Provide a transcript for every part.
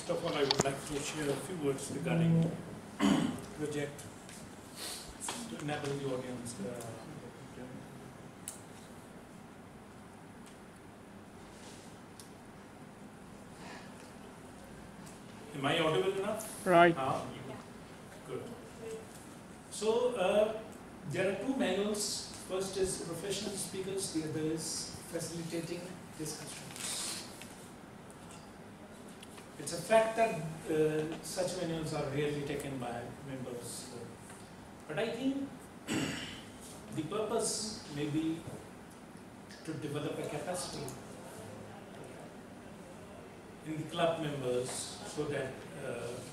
First of all, I would like to share a few words regarding project to enable the audience. Am I audible enough? Right. Good. So there are two manuals. First is professional speakers, the other is facilitating discussions. It's a fact that such manuals are rarely taken by members. But I think the purpose may be to develop a capacity in the club members so that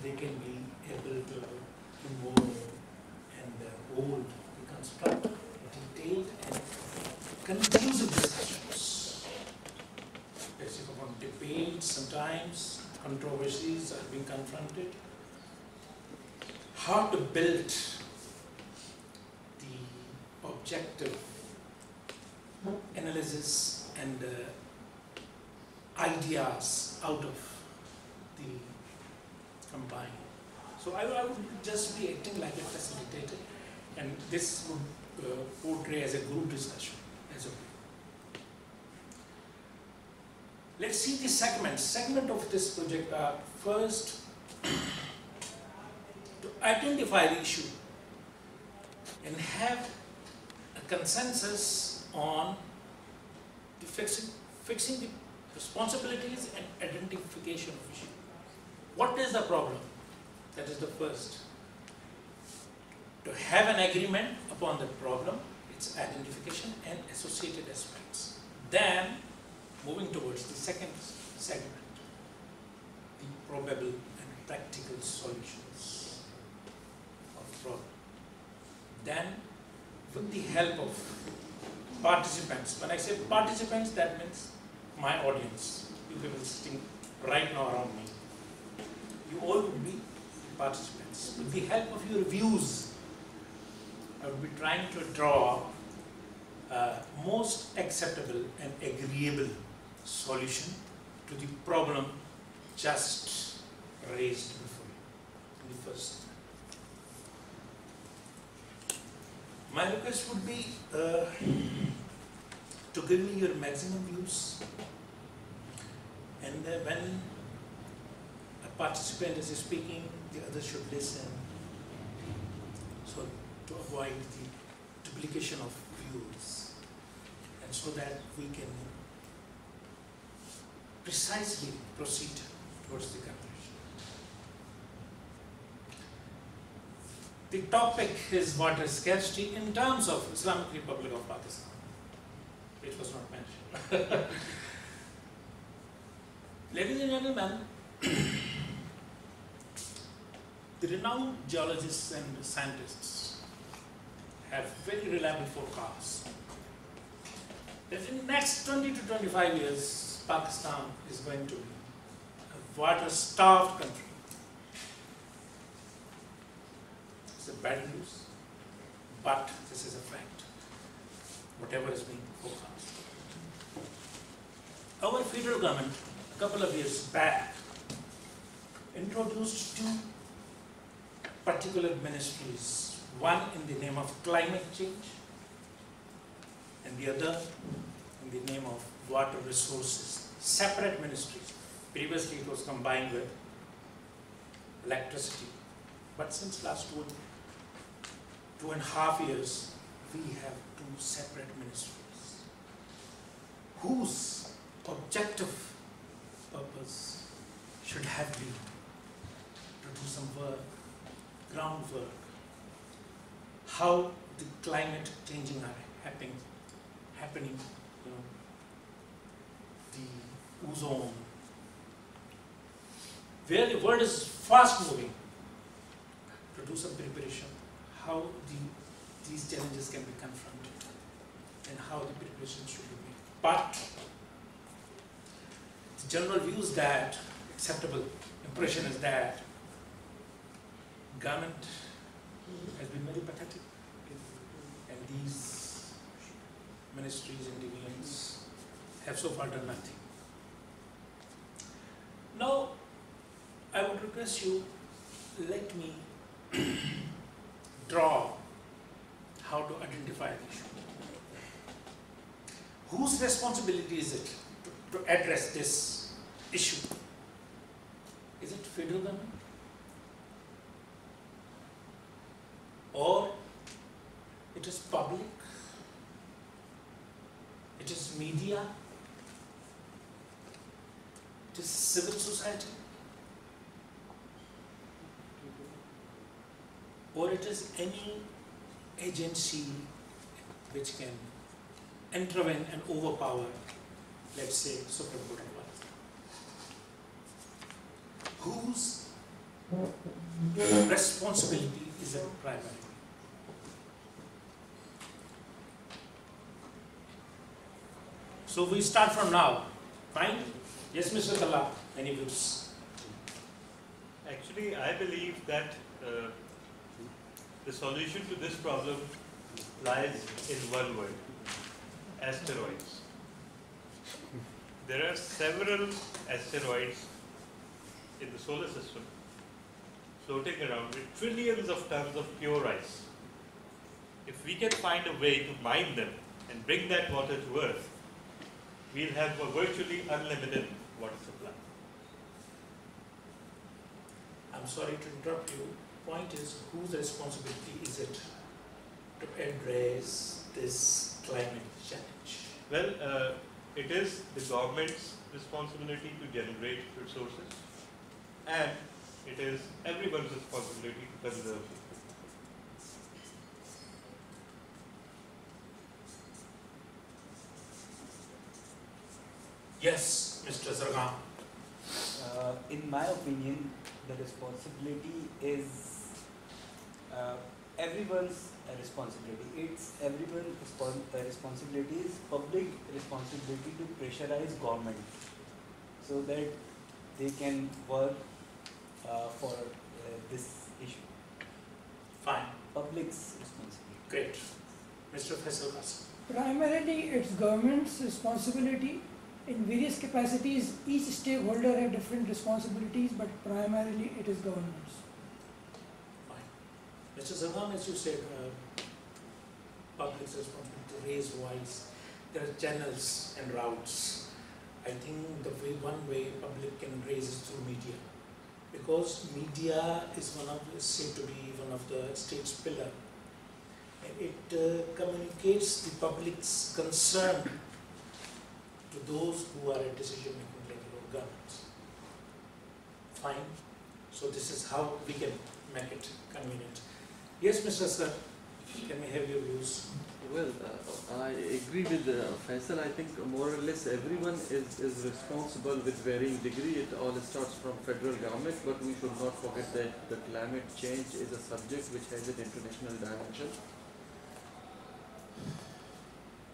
they can be able to do more and hold the constructive, detailed and conclusive discussions. Basically on debates, sometimes controversies are being confronted. How to build the objective analysis and ideas out of the combined. So I would just be acting like a facilitator, and this would portray as a group discussion as a whole. Let's see the segments. Segment of this project are first to identify the issue and have a consensus on the fixing the responsibilities and identification of issue. What is the problem? That is the first. To have an agreement upon the problem, its identification and associated aspects. Then, moving towards the second segment, the probable and practical solutions of the problem. Then, with the help of participants, when I say participants, that means my audience, you people sitting right now around me. You all would be participants. With the help of your views, I would be trying to draw most acceptable and agreeable solution to the problem just raised before you, in the first. My request would be to give me your maximum views, and when a participant is speaking, the other should listen, so to avoid the duplication of views, and so that we can precisely proceed towards the conclusion. The topic is water scarcity in terms of Islamic Republic of Pakistan. It was not mentioned. Ladies and gentlemen, the renowned geologists and scientists have very reliable forecasts that in the next 20 to 25 years, Pakistan is going to be a water-starved country. It's a bad news, but this is a fact, whatever is being forecast. Our federal government, a couple of years back, introduced two particular ministries, one in the name of climate change and the other in the name of water resources, separate ministries. Previously it was combined with electricity, but since last 2.5 years, we have two separate ministries whose objective purpose should have been to do some work, groundwork, how the climate changing are happening, the ozone, where the world is fast moving, to do some preparation, how these challenges can be confronted and how the preparation should be made. But the general view is that, acceptable impression is that government has been very pathetic, and these ministries and divisions have so far done nothing. Now, would request you, let me draw how to identify the issue. Whose responsibility is it to address this issue? Is it federal government? Or it is public? It is media? It is civil society? Or it is any agency which can intervene and overpower, let's say, Supreme Court of Law. Whose responsibility is it primarily? So we start from now. Fine? Yes, Mr. Kala, any views? Actually, I believe that the solution to this problem lies in one word: asteroids. There are several asteroids in the solar system floating around with trillions of tons of pure ice. If we can find a way to mine them and bring that water to Earth, we'll have a virtually unlimited water supply. I'm sorry to interrupt you. Point is, whose responsibility is it to address this climate challenge? Well, it is the government's responsibility to generate resources, and it is everyone's responsibility to conserve them. Yes, Mr. Zargam. In my opinion, the responsibility is everyone's responsibility. It's everyone's responsibility, is public responsibility to pressurize government so that they can work for this issue. Fine. Public's responsibility. Great. Mr. Faisal Qasim. Primarily, it's government's responsibility. In various capacities, each stakeholder has different responsibilities, but primarily it is government's. Fine. Mr. Zargam, as you said, public's responsibility to raise voice. There are channels and routes. I think one way public can raise is through media. Because media is said to be one of the state's pillar. And it communicates the public's concern to those who are at decision-making level of governments. Fine. So this is how we can make it convenient. Yes, Mr. Sir, can we have your views? Well, I agree with Faisal. I think more or less everyone is responsible with varying degree. It all starts from federal government, but we should not forget that the climate change is a subject which has an international dimension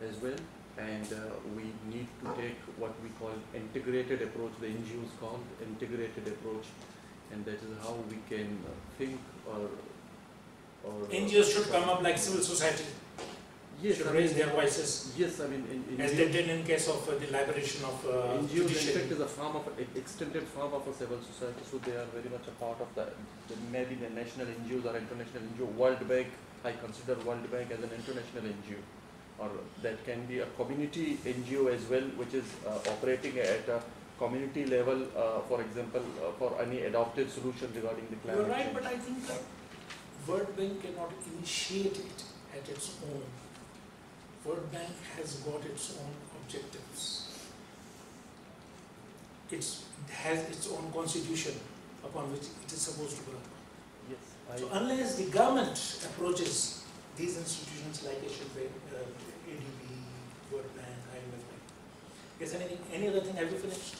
as well. And we need to take what we call integrated approach, the NGOs call integrated approach, and that is how we can think or NGOs should come up like civil society. Yes, should raise their voices. Yes, I mean, as they did in case of the liberation of NGOs in fact is a form of extended form of a civil society, so they are very much a part of maybe the national NGOs or international NGO. World Bank, I consider World Bank as an international NGO, or that can be a community NGO as well, which is operating at a community level, for example, for any adopted solution regarding the climate change. You're right, change. but I think World Bank cannot initiate it at its own. World Bank has got its own objectives. It has its own constitution upon which it is supposed to work. Yes, so unless the government approaches these institutions like ADB, World Bank, IMF, yes, any other thing, have you finished?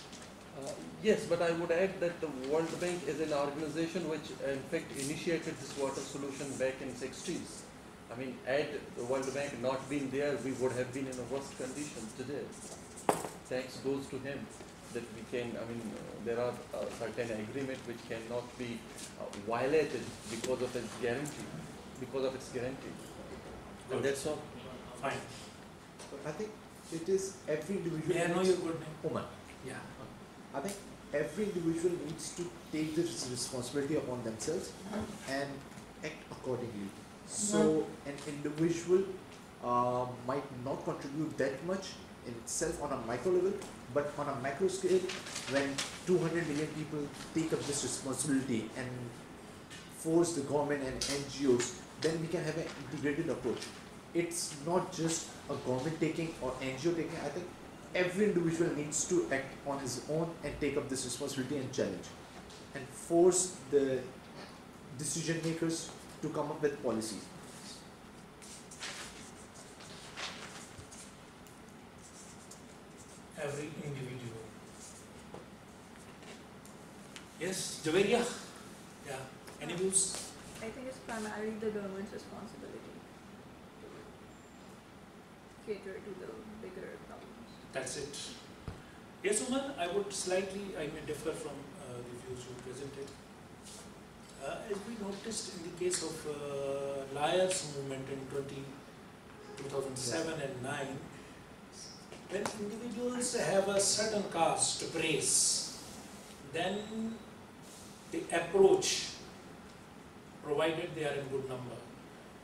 Yes, but I would add that the World Bank is an organization which in fact initiated this water solution back in 60s. I mean, had the World Bank not been there, we would have been in a worse condition today. Thanks goes to him that we can, I mean, there are certain agreements which cannot be violated because of its guarantee, And that's all. Fine. I think it is every individual. May I know your good name? Oman. Yeah. I think every individual needs to take this responsibility upon themselves and act accordingly. So an individual might not contribute that much in itself on a micro level, but on a macro scale, when 200 million people take up this responsibility and force the government and NGOs, then we can have an integrated approach. It's not just a government taking or NGO taking. I think every individual needs to act on his own and take up this responsibility and challenge, and force the decision makers to come up with policies. Every individual. Yes, Javeria? Yeah, any views? I think it's primarily the government's responsibility to cater to the bigger problems. That's it. Yes, Umar, I may differ from the views you presented. As we noticed in the case of Liars movement in 2007 and 9, when individuals have a certain cause to praise, then the approach, provided they are in good number,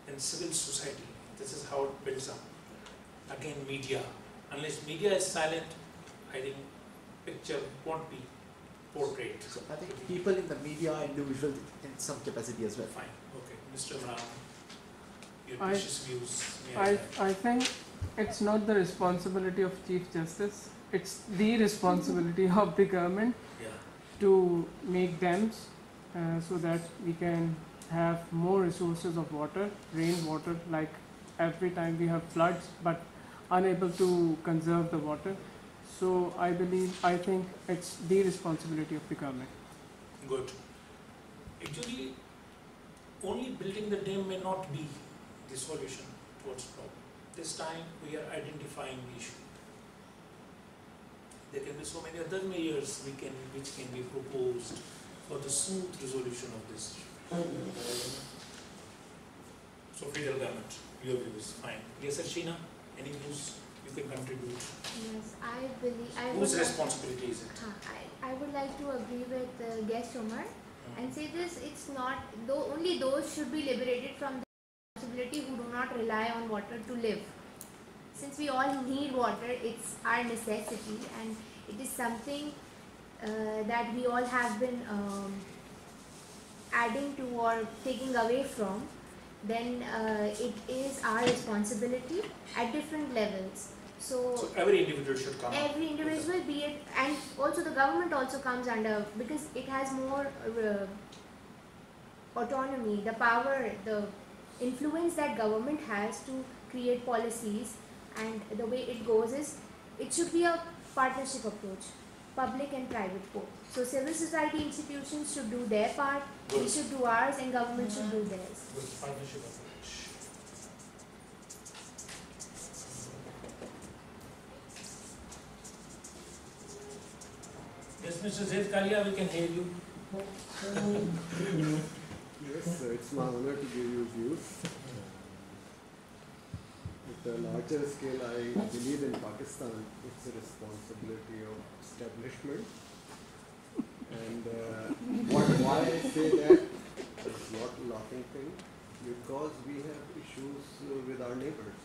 and civil society, this is how it builds up. Again, media. Unless media is silent, I think picture won't be portrayed. So I think people in the media are individual in some capacity as well. Fine. Okay. Mr. Imran, your I- precious views. May I think it's not the responsibility of Chief Justice, it's the responsibility of the government Yeah. to make dams so that we can have more resources of water, rainwater, like every time we have floods but unable to conserve the water. So I think it's the responsibility of the government. Good. Actually, only building the dam may not be the solution towards the problem. This time we are identifying the issue. There can be so many other measures which can be proposed for the smooth resolution of this issue. So federal government, your views, fine. Yes, Arshina, any views you can contribute? Yes, I believe. Whose responsibility is it? I would like to agree with guest Omar and say this: it's not. Only those should be liberated from the responsibility who do not rely on water to live. Since we all need water, it's our necessity, and it is something that we all have been adding to or taking away from. Then it is our responsibility at different levels. So every individual should come. Every individual, be it, and also the government also comes under, because it has more autonomy, the power, the influence that government has to create policies, and the way it goes is, it should be a partnership approach, public and private both. So civil society institutions should do their part, Good. we should do ours, and government should do theirs. Good partnership approach. Yes, Mr. Zaid Kalia, we can hear you. Yes, it's my honor to give you views. At a larger scale, I believe in Pakistan, it's a responsibility of establishment. And why I say that, it's not a laughing thing, because we have issues with our neighbors.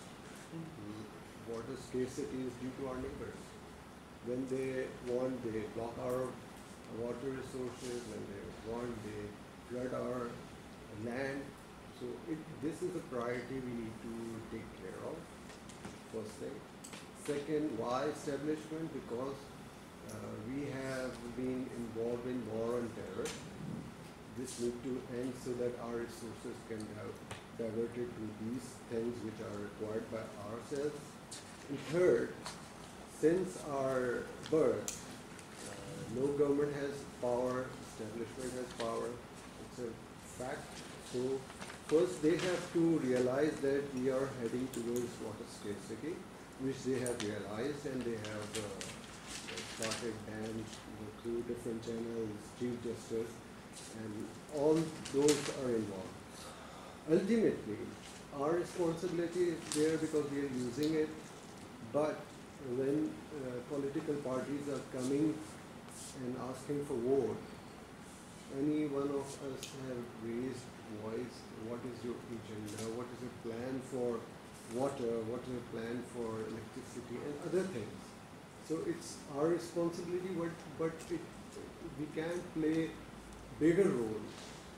Water scarcity is due to our neighbors. When they want, they block our water resources. When they want, they flood our land. So this is a priority we need to take care of, first thing. Second, why establishment? Because we have been involved in war on terror. This needs to end so that our resources can be diverted to these things which are required by ourselves. And third, since our birth, no government has power, establishment has power, it's a fact. So first they have to realize that we are heading towards water scarcity, which they have realized, and they have started dams through different channels, Chief Justice, and all those are involved. Ultimately, our responsibility is there because we are using it, but when political parties are coming and asking for vote, any one of us have raised voice, what is your agenda, what is your plan for water, what is your plan for electricity and other things. So it's our responsibility, but we can play bigger role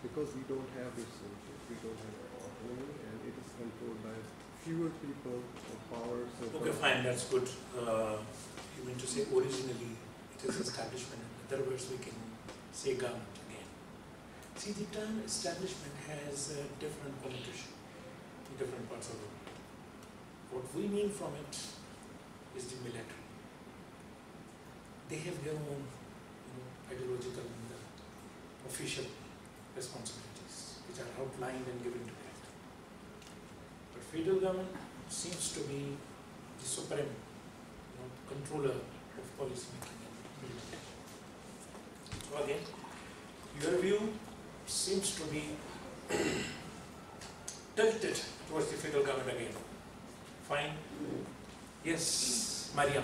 because we don't have resources, we don't have autonomy, and it is controlled by fewer people of power. So Okay, fine, that's good. You mean to say originally it is establishment, in other words we can say government again. See, the term establishment has a different connotation in different parts of the world. What we mean from it is the military. They have their own ideological and official responsibilities which are outlined and given to them. But federal government seems to be the supreme controller of policy making and implementation. So again, your view seems to be tilted towards the federal government again. Fine. Yes, Mariam.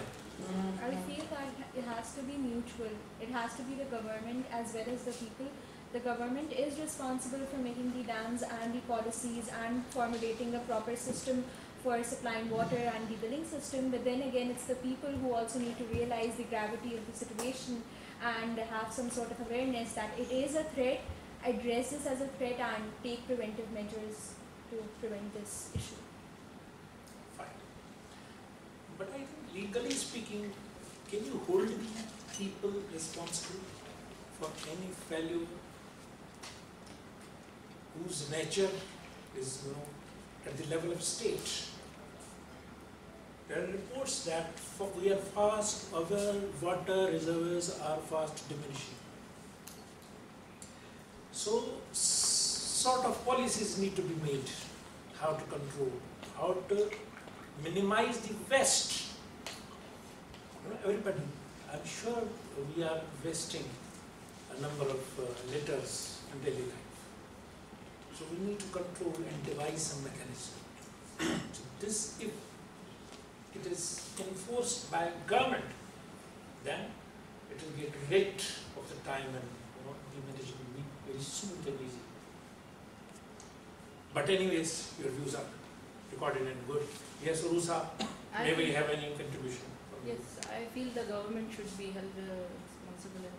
I feel that it has to be mutual. It has to be the government as well as the people. The government is responsible for making the dams and the policies and formulating a proper system for supplying water and the billing system, but then again it's the people who also need to realize the gravity of the situation and have some sort of awareness that it is a threat, address this as a threat and take preventive measures to prevent this issue. Fine. But I think legally speaking, can you hold the people responsible for any failure whose nature is at the level of state? There are reports that we are fast, our water reservoirs are fast diminishing. So, sort of policies need to be made, how to control, how to minimize the waste. Everybody, I'm sure we are wasting a number of liters in daily life. So we need to control and devise some mechanism. So this, if it is enforced by government, then it will get rid of the time and implementation will be very smooth and easy. But anyways, your views are recorded and good. Yes, Urusa, maybe you have any contribution? Yes, I feel the government should be held responsible and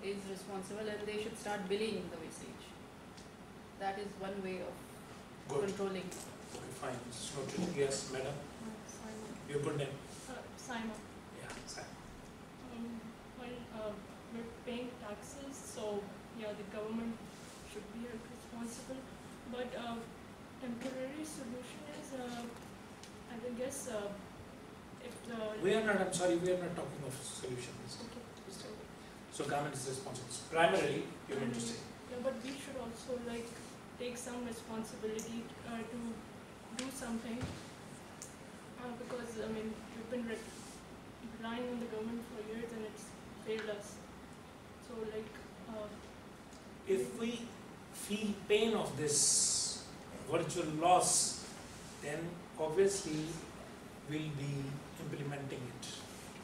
is responsible, and they should start billing the wastage. That is one way of controlling. Okay, fine. It's noted. Yes, madam. Simon. Your good name? Simon. Yeah, Simon. We're paying taxes, so yeah, the government should be held responsible. But temporary solution is, I would guess, if the... We are not, I'm sorry, we are not talking of solutions. Okay. So government is responsible. Primarily, you meant to say. Yeah, but we should also take some responsibility to do something, because we've been relying on the government for years and it's failed us. So if we feel pain of this virtual loss, then obviously we'll be implementing it,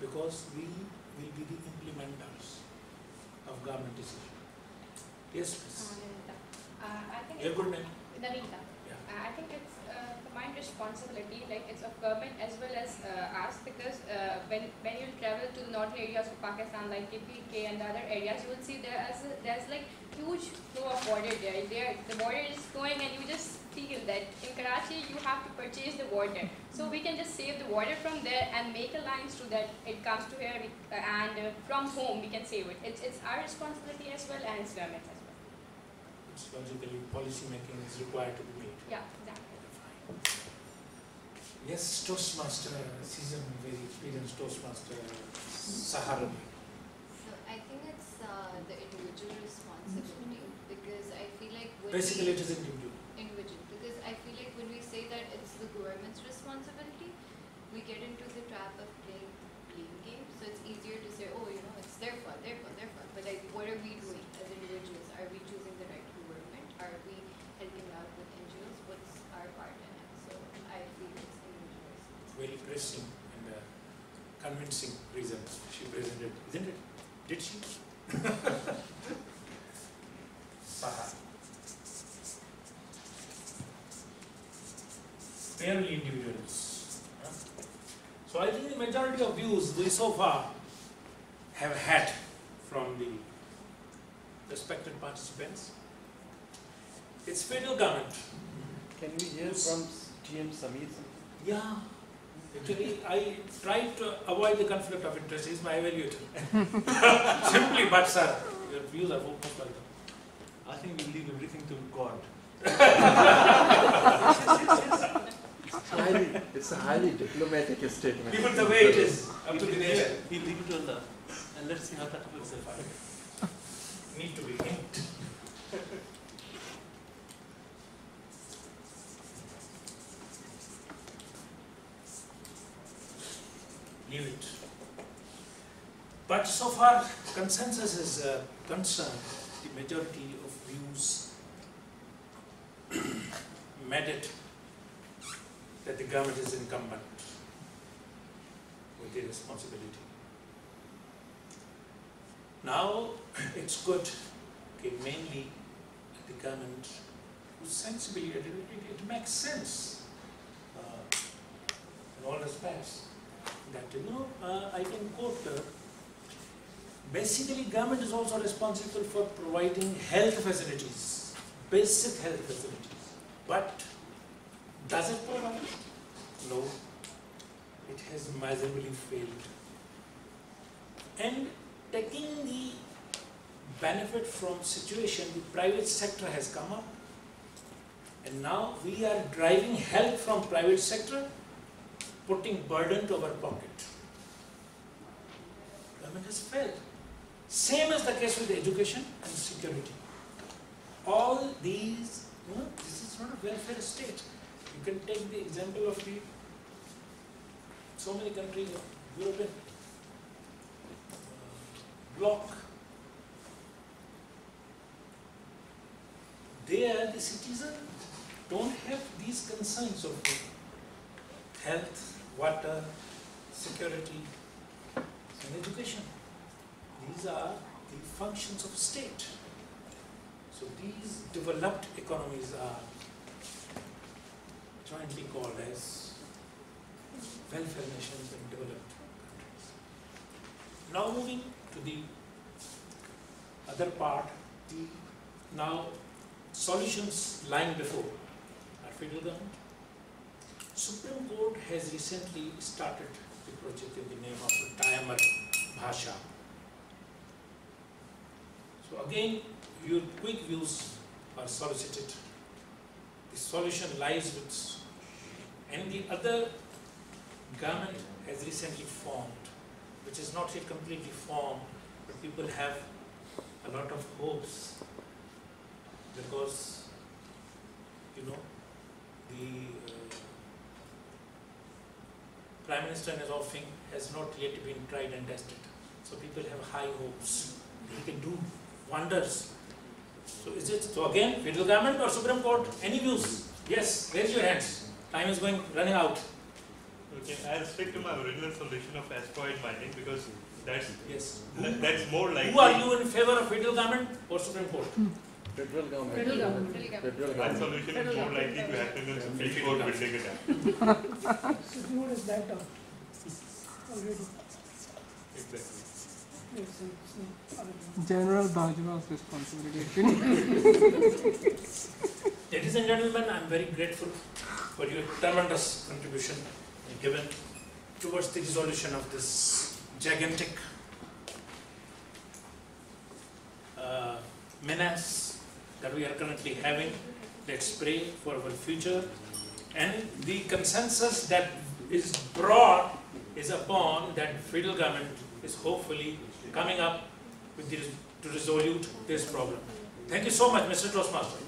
because we will be the implementers of government decision. Yes, please. I think Your good name? Navita. Yeah. I think it's combined responsibility, it's of government as well as us, because when you travel to the northern areas of Pakistan like KPK and the other areas, you will see there's huge flow of water there. The water is flowing and you just feel that in Karachi you have to purchase the water. So we can just save the water from there and make a line so that it comes to here and from home we can save it. It's our responsibility as well and it's government as well. It's logically policy making is required to be made. Yeah, exactly. Yes, Toastmaster, seasoned, very experienced Toastmaster, Saharan. So I think it's the individual responsibility, because I feel like Basically it is individual. Because I feel like when we say that it's the government's responsibility, we get into the trap of playing blame games. So it's easier to say, oh, it's their fault. But what are we doing as individuals? Are we choosing the right government? Are we helping out with NGOs? What's our part in it? So I feel it's individuals. Very pressing and convincing reason she presented, isn't it? Did she? Saha. Purely individuals. So I think the majority of views we so far have had from the respected participants. It's federal government. Can we hear from GM Sameer? Yeah. Actually, I tried to avoid the conflict of interest. He's my evaluator. Simply, but sir, your views are most welcome. I think we'll leave everything to God. It's a highly diplomatic statement. Leave it the way it is, up to the nature. We leave it to Allah, and let's see how that works out. Need to be inked. Leave it. But so far, consensus is concerned. The majority of views made it that the government is incumbent with the responsibility. Now, it's good, okay, mainly the government whose sensibility, it makes sense in all respects. That, I can quote, basically government is also responsible for providing health facilities, basic health facilities. But does it provide? No, it has miserably failed. And taking the benefit from situation, the private sector has come up. And now we are driving help from private sector, putting burden to our pocket. Government has failed. Same is the case with education and security. All these, this is not a welfare state. You can take the example of the so many countries of European bloc. There, the citizens don't have these concerns of health, water, security, and education. These are the functions of state. So these developed economies are jointly called as welfare nations and developed countries. Now moving to the other part, the now solutions lying before our federal government. Supreme Court has recently started the project in the name of Timer Bhasha. So again, your quick views are solicited. The solution lies with, and the other government has recently formed, which is not yet completely formed, but people have a lot of hopes because, the Prime Minister in his offing has not yet been tried and tested. So people have high hopes. He can do wonders. So is it, so again, federal government or Supreme Court? Any views? Yes, raise your hands. Time is running out. Okay, I stick to my original solution of asteroid mining because that's yes. That's more likely. Who are you in favor of federal government or Supreme Court? Federal government. Federal government. That solution is more likely to happen in Supreme Court building it up. Supreme Court is that tough already. Exactly. General Bajwa's responsibility. Ladies and gentlemen, I am very grateful for your tremendous contribution given towards the resolution of this gigantic menace that we are currently having. Let's pray for our future, and the consensus that is brought is upon that federal government is hopefully coming up with to resolve this problem. Thank you so much, Mr. Toastmaster.